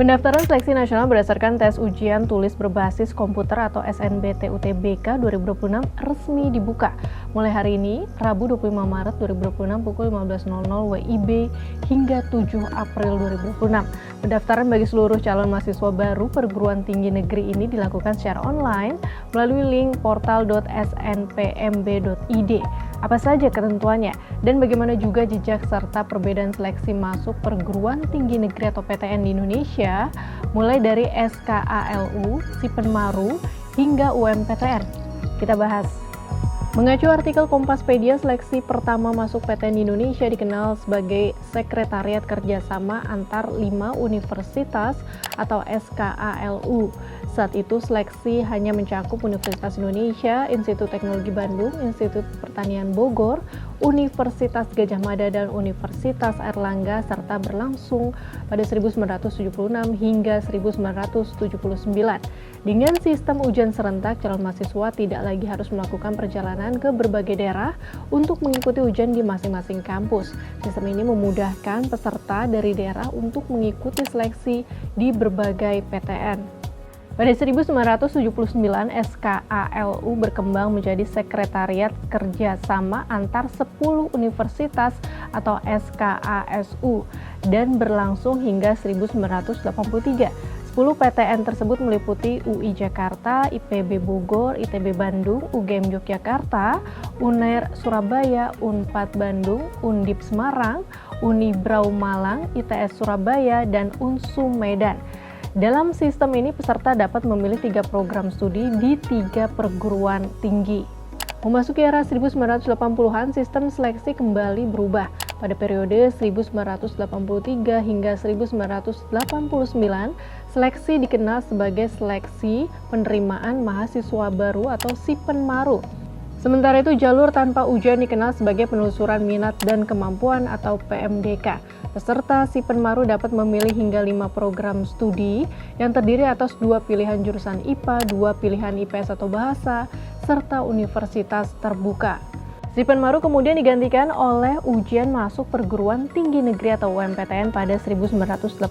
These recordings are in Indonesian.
Pendaftaran seleksi nasional berdasarkan tes ujian tulis berbasis komputer atau SNBT-UTBK 2026 resmi dibuka. Mulai hari ini, Rabu 25 Maret 2026 pukul 15.00 WIB hingga 7 April 2026. Pendaftaran bagi seluruh calon mahasiswa baru perguruan tinggi negeri ini dilakukan secara online melalui link portal.snpmb.id. Apa saja ketentuannya dan bagaimana juga jejak serta perbedaan seleksi masuk perguruan tinggi negeri atau PTN di Indonesia mulai dari SKALU, Sipenmaru, hingga UMPTN. Kita bahas. Mengacu artikel Kompaspedia, seleksi pertama masuk PTN di Indonesia dikenal sebagai Sekretariat Kerjasama Antar 5 Universitas atau SKALU. Saat itu seleksi hanya mencakup Universitas Indonesia, Institut Teknologi Bandung, Institut Pertanian Bogor, Universitas Gadjah Mada, dan Universitas Airlangga serta berlangsung pada 1976 hingga 1979. Dengan sistem ujian serentak, calon mahasiswa tidak lagi harus melakukan perjalanan ke berbagai daerah untuk mengikuti ujian di masing-masing kampus. Sistem ini memudahkan peserta dari daerah untuk mengikuti seleksi di berbagai PTN. Pada 1979, SKALU berkembang menjadi Sekretariat Kerjasama Antar 10 Universitas atau SKASU dan berlangsung hingga 1983. 10 PTN tersebut meliputi UI Jakarta, IPB Bogor, ITB Bandung, UGM Yogyakarta, UNER Surabaya, UNPAD Bandung, Undip Semarang, Unibrau Malang, ITS Surabaya, dan UNSU Medan. Dalam sistem ini, peserta dapat memilih 3 program studi di 3 perguruan tinggi. Memasuki era 1980-an, sistem seleksi kembali berubah. Pada periode 1983 hingga 1989, seleksi dikenal sebagai Seleksi Penerimaan Mahasiswa Baru atau Sipenmaru. Sementara itu, jalur tanpa ujian dikenal sebagai Penelusuran Minat dan Kemampuan atau PMDK. Peserta Sipenmaru dapat memilih hingga 5 program studi yang terdiri atas 2 pilihan jurusan IPA, 2 pilihan IPS atau bahasa, serta universitas terbuka. Sipenmaru kemudian digantikan oleh ujian masuk perguruan tinggi negeri atau UMPTN pada 1989.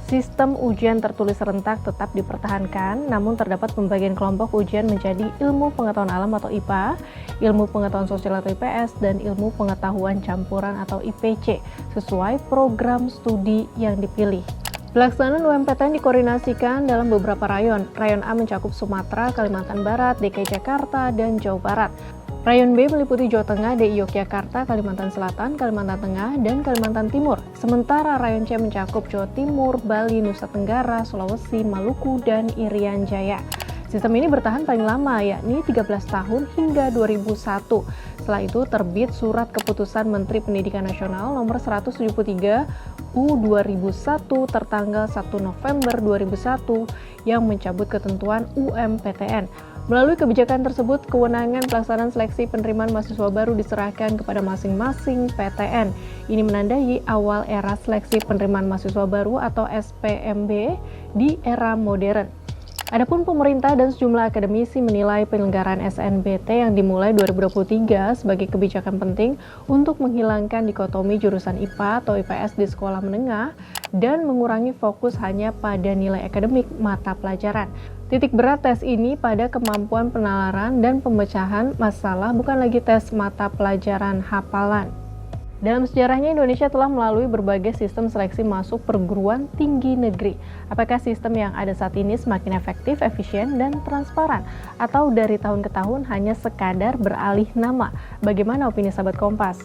Sistem ujian tertulis serentak tetap dipertahankan, namun terdapat pembagian kelompok ujian menjadi ilmu pengetahuan alam atau IPA, ilmu pengetahuan sosial atau IPS, dan ilmu pengetahuan campuran atau IPC, sesuai program studi yang dipilih. Pelaksanaan UMPTN dikoordinasikan dalam beberapa rayon. Rayon A mencakup Sumatera, Kalimantan Barat, DKI Jakarta, dan Jawa Barat. Rayon B meliputi Jawa Tengah, DI Yogyakarta, Kalimantan Selatan, Kalimantan Tengah, dan Kalimantan Timur. Sementara Rayon C mencakup Jawa Timur, Bali, Nusa Tenggara, Sulawesi, Maluku, dan Irian Jaya. Sistem ini bertahan paling lama, yakni 13 tahun hingga 2001. Setelah itu terbit Surat Keputusan Menteri Pendidikan Nasional nomor 173 U/2001 tertanggal 1 November 2001 yang mencabut ketentuan UMPTN. Melalui kebijakan tersebut, kewenangan pelaksanaan seleksi penerimaan mahasiswa baru diserahkan kepada masing-masing PTN. Ini menandai awal era seleksi penerimaan mahasiswa baru atau SPMB di era modern. Adapun pemerintah dan sejumlah akademisi menilai penyelenggaraan SNBT yang dimulai 2023 sebagai kebijakan penting untuk menghilangkan dikotomi jurusan IPA atau IPS di sekolah menengah dan mengurangi fokus hanya pada nilai akademik mata pelajaran. Titik berat tes ini pada kemampuan penalaran dan pemecahan masalah, bukan lagi tes mata pelajaran hafalan. Dalam sejarahnya, Indonesia telah melalui berbagai sistem seleksi masuk perguruan tinggi negeri. Apakah sistem yang ada saat ini semakin efektif, efisien, dan transparan? Atau dari tahun ke tahun hanya sekadar beralih nama? Bagaimana opini sahabat Kompas?